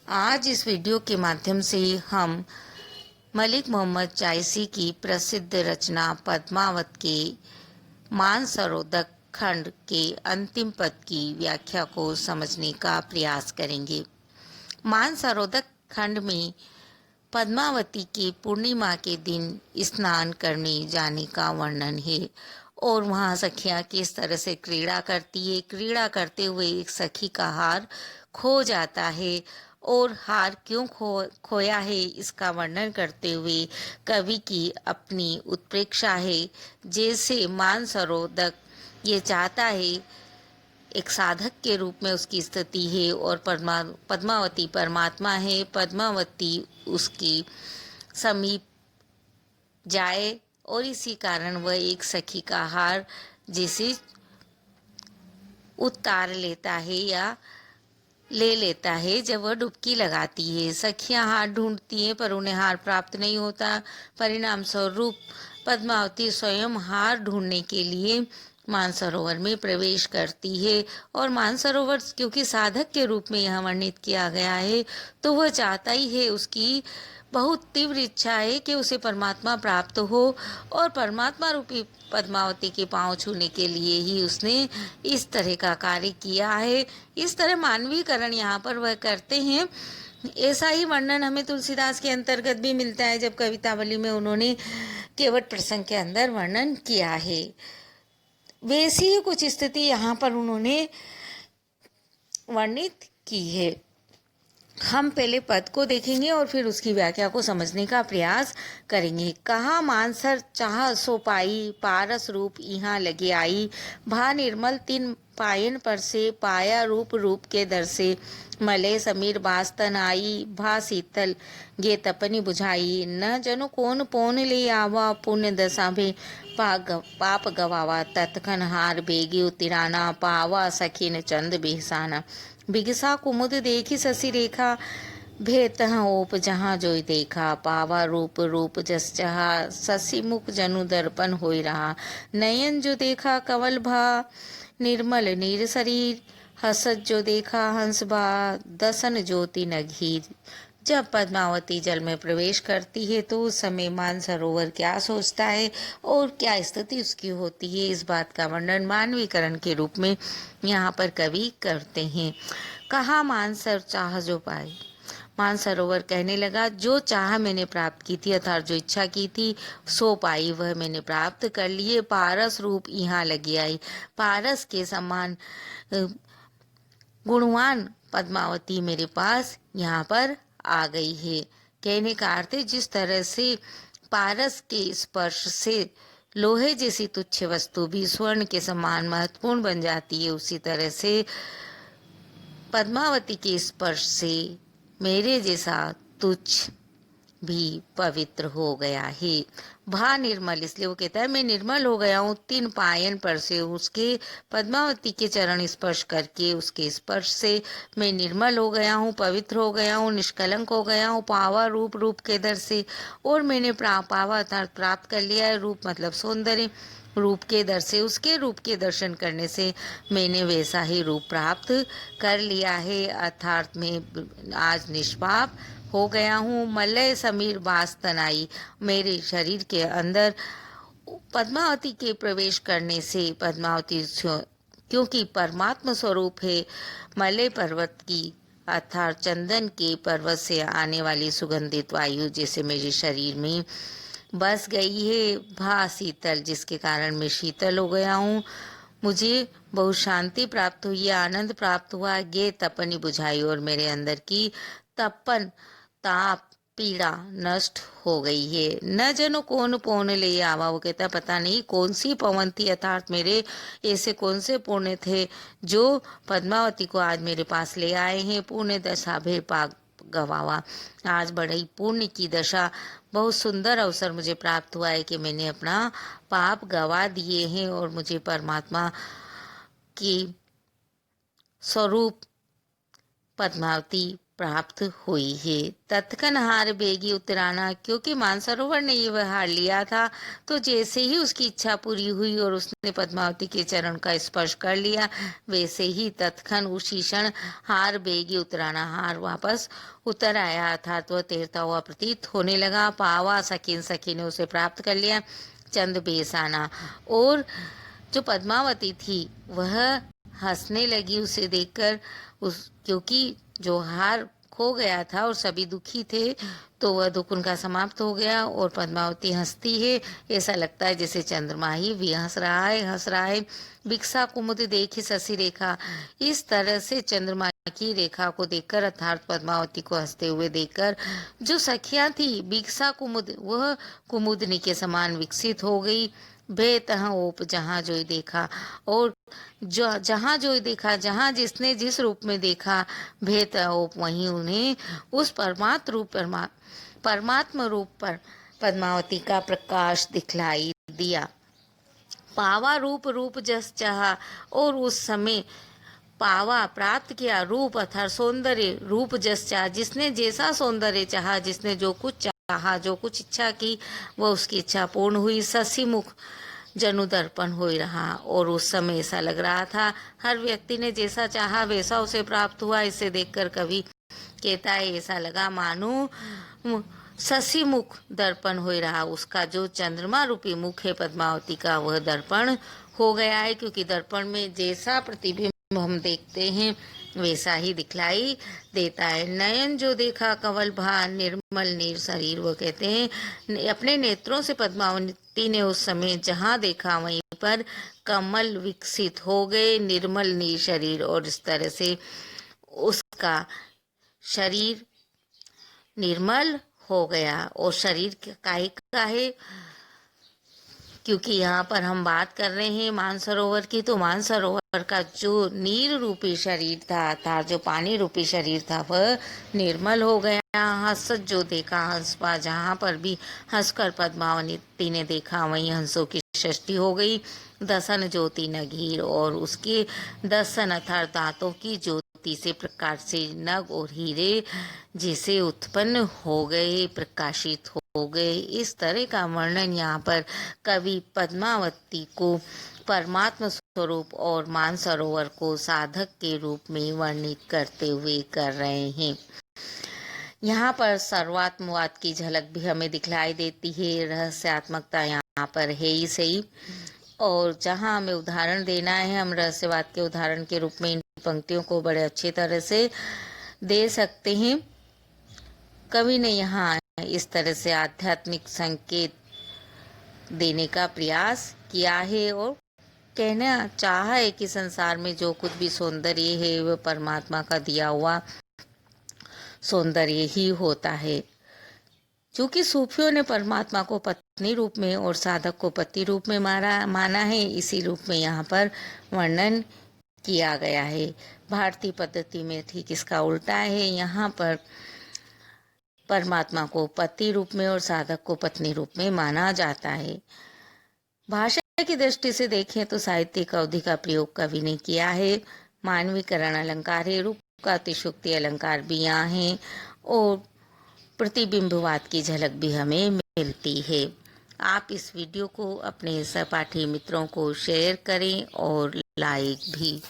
आज इस वीडियो के माध्यम से हम मलिक मोहम्मद जायसी की प्रसिद्ध रचना पद्मावत के मानसरोदक खंड के अंतिम पद की व्याख्या को समझने का प्रयास करेंगे। मानसरोदक खंड में पद्मावती के पूर्णिमा के दिन स्नान करने जाने का वर्णन है और वहाँ सखियाँ किस तरह से क्रीड़ा करती है। क्रीड़ा करते हुए एक सखी का हार खो जाता है और हार क्यों खोया है इसका वर्णन करते हुए कवि की अपनी उत्प्रेक्षा है। जैसे मानसरोदक ये चाहता है, एक साधक के रूप में उसकी स्थिति है और पद्मावती परमात्मा है। पद्मावती उसकी समीप जाए और इसी कारण वह एक सखी का हार जिसे उतार लेता है या ले लेता है जब वह डुबकी लगाती है। सखियां हार ढूंढती हैं पर उन्हें हार प्राप्त नहीं होता। परिणाम स्वरूप पद्मावती स्वयं हार ढूंढने के लिए मानसरोवर में प्रवेश करती है और मानसरोवर क्योंकि साधक के रूप में यहाँ वर्णित किया गया है तो वह चाहता ही है, उसकी बहुत तीव्र इच्छा है कि उसे परमात्मा प्राप्त हो और परमात्मा रूपी पद्मावती के पांव छूने के लिए ही उसने इस तरह का कार्य किया है। इस तरह मानवीकरण यहाँ पर वह करते हैं। ऐसा ही वर्णन हमें तुलसीदास के अंतर्गत भी मिलता है जब कवितावली में उन्होंने केवट प्रसंग के अंदर वर्णन किया है। वैसी ही कुछ स्थिति यहाँ पर उन्होंने वर्णित की है। हम पहले पद को देखेंगे और फिर उसकी व्याख्या को समझने का प्रयास करेंगे। कहा मानसर चाह सो पाई, पारस रूप यहाँ लगे आई, भा निर्मल तीन पायन पर से, पाया रूप रूप के दर से, मले समीर बास्तन आई, भा शीतल गे तपनी बुझाई, न जनो कौन पौन ले आवा, पुण्य दशा में पाप गवावा, तत्खन हार बेगी उतिराना, पावा सखीन चंद बेहसाना, बिगसा कुमुद देखी शशि रेखा, भेत ओप जहाँ जोई देखा, पावा रूप रूप जस जहा, शशि मुख जनु दर्पण होई रहा, नयन जो देखा कवल भा, निर्मल नीर शरीर, हसत जो देखा हंस भा, दसन ज्योति नघीर। जब पद्मावती जल में प्रवेश करती है तो उस समय मानसरोवर क्या सोचता है और क्या स्थिति उसकी होती है, इस बात का वर्णन मानवीकरण के रूप में यहाँ पर कवि करते हैं। कहा मानसर चाह जो पाए, मानसरोवर कहने लगा जो चाह मैंने प्राप्त की थी अर्थात जो इच्छा की थी सो पाई, वह मैंने प्राप्त कर लिए। पारस रूप यहाँ लगी आई, पारस के समान गुणवान पद्मावती मेरे पास यहाँ पर आ गई है। कहने का अर्थ है जिस तरह से पारस के स्पर्श से लोहे जैसी तुच्छ वस्तु भी स्वर्ण के समान महत्वपूर्ण बन जाती है, उसी तरह से पद्मावती के स्पर्श से मेरे जैसा तुच्छ भी पवित्र हो गया है। भा निर्मल, इसलिए वो कहता है मैं निर्मल हो गया हूँ तीन पायन पर से, उसके पद्मावती के चरण स्पर्श करके उसके स्पर्श से मैं निर्मल हो गया हूँ, पवित्र हो गया हूँ, निष्कलंक हो गया हूँ। पावा रूप रूप के दर से, और मैंने पावा अर्थात प्राप्त कर लिया है, रूप मतलब सौंदर्य, रूप के दर से उसके रूप के दर्शन करने से मैंने वैसा ही रूप प्राप्त कर लिया है, अर्थात मैं आज निष्पाप हो गया हूँ। मलय समीर बास तनाई, मेरे शरीर के अंदर पद्मावती के प्रवेश करने से पद्मावती क्योंकि परमात्मा स्वरूप है, मलय पर्वत की अर्थात चंदन के पर्वत से आने वाली सुगंधित वायु जैसे मेरे शरीर में बस गई है। भा शीतल, जिसके कारण मैं शीतल हो गया हूँ, मुझे बहुत शांति प्राप्त हुई है, आनंद प्राप्त हुआ। गे तपनी बुझाई, और मेरे अंदर की तपन ताप पीड़ा नष्ट हो गई है। न जनो कौन पौन ले आवा, वो कहता पता नहीं कौन सी पवन थी अर्थात मेरे ऐसे कौन से पुण्य थे जो पद्मावती को आज मेरे पास ले आए हैं। पुण्य दशा भे पाक गवावा, आज बड़ी पुण्य की दशा, बहुत सुंदर अवसर मुझे प्राप्त हुआ है कि मैंने अपना पाप गवा दिए हैं और मुझे परमात्मा की स्वरूप पद्मावती प्राप्त हुई है। तत्क्षण हार बेगी उतराना, क्योंकि मानसरोवर ने ये हार लिया था, तो जैसे ही उसकी इच्छा पूरी हुई और उसने पद्मावती के चरण का स्पर्श कर लिया, वैसे ही तत्क्षण उसी क्षण हार बेगी उतराना, हार वापस उतर आया, अर्थात वह तैरता हुआ प्रतीत होने लगा। पावा सखी ने उसे प्राप्त कर लिया। चंद बेसाना, और जो पद्मावती थी वह हंसने लगी उसे देखकर, क्योंकि जो हार खो गया था और सभी दुखी थे, तो वह दुख उनका समाप्त हो गया और पद्मावती हंसती है। ऐसा लगता है जैसे चंद्रमा ही भी हंस रहा है। भिक्षा कुमुद देखी शशि रेखा, इस तरह से चंद्रमा की रेखा को देखकर, अर्थात पद्मावती को हंसते हुए देखकर, जो सखियां थी भिक्षा कुमुद, वह कुमुदनी के समान विकसित हो गई। बेतह ओप, जहाँ जोई देखा, और जहाँ जोई देखा, जहाँ जिसने जिस रूप में देखा, बेतह ओप, वहीं उन्हें उस परमात्मा रूप पर पद्मावती का प्रकाश दिखलाई दिया। पावा रूप जस चाहा, और उस समय पावा प्राप्त किया, रूप अर्थात सौंदर्य, रूप जस चाहा, जिसने जैसा सौंदर्य चाहा, जिसने जो कुछ चाहा, जो कुछ इच्छा की, वह उसकी इच्छा पूर्ण हुई। शशि मुख जनु दर्पण हो रहा, और उस समय ऐसा लग रहा था हर व्यक्ति ने जैसा चाहा वैसा उसे प्राप्त हुआ। इसे देखकर कवि कहता है ऐसा लगा मानो शशि मुख दर्पण हो रहा, उसका जो चंद्रमा रूपी मुख है पद्मावती का, वह दर्पण हो गया है, क्योंकि दर्पण में जैसा प्रतिबिंब हम देखते हैं वैसा ही दिखलाई देता है। नयन जो देखा कंवल भा, निर्मल नीर शरीर, वो कहते हैं अपने नेत्रों से पद्मावती ने उस समय जहाँ देखा वहीं पर कमल विकसित हो गए, निर्मल नीर शरीर, और इस तरह से उसका शरीर निर्मल हो गया। और शरीर काहे का है, क्योंकि यहाँ पर हम बात कर रहे हैं मानसरोवर की, तो मानसरोवर का जो नीर रूपी शरीर था जो पानी रूपी शरीर था, वह निर्मल हो गया। हंस जो देखा हंसपा, जहाँ पर भी हंसकर पद्मावती ने देखा वहीं हंसों की सृष्टि हो गई। दसन ज्योति नगीर, और उसके दसन अर्थात दांतों की ज्योति से प्रकाश से नग और हीरे जैसे उत्पन्न हो गए, प्रकाशित हो गए। इस तरह का वर्णन यहाँ पर कवि पद्मावती को परमात्मा स्वरूप और मानसरोवर को साधक के रूप में वर्णित करते हुए कर रहे हैं। यहाँ पर सर्वात्मवाद की झलक भी हमें दिखलाई देती है। रहस्यात्मकता यहाँ पर है ही सही, और जहाँ हमें उदाहरण देना है, हम रहस्यवाद के उदाहरण के रूप में इन पंक्तियों को बड़े अच्छी तरह से दे सकते हैं। कवि ने यहाँ इस तरह से आध्यात्मिक संकेत देने का प्रयास किया है और कहना चाहा है कि संसार में जो कुछ भी सौंदर्य है वह परमात्मा का दिया हुआ सौंदर्य ही होता है। क्योंकि सूफियों ने परमात्मा को पत्नी रूप में और साधक को पति रूप में माना है, इसी रूप में यहाँ पर वर्णन किया गया है। भारतीय पद्धति में ठीक इसका उल्टा है, यहाँ पर परमात्मा को पति रूप में और साधक को पत्नी रूप में माना जाता है। भाषा की दृष्टि से देखें तो साहित्यिक अवधि का प्रयोग कवि ने किया है। मानवीकरण अलंकार है, रूप का अतिशयोक्ति अलंकार भी यहाँ है, और प्रतिबिंबवाद की झलक भी हमें मिलती है। आप इस वीडियो को अपने सहपाठी मित्रों को शेयर करें और लाइक भी।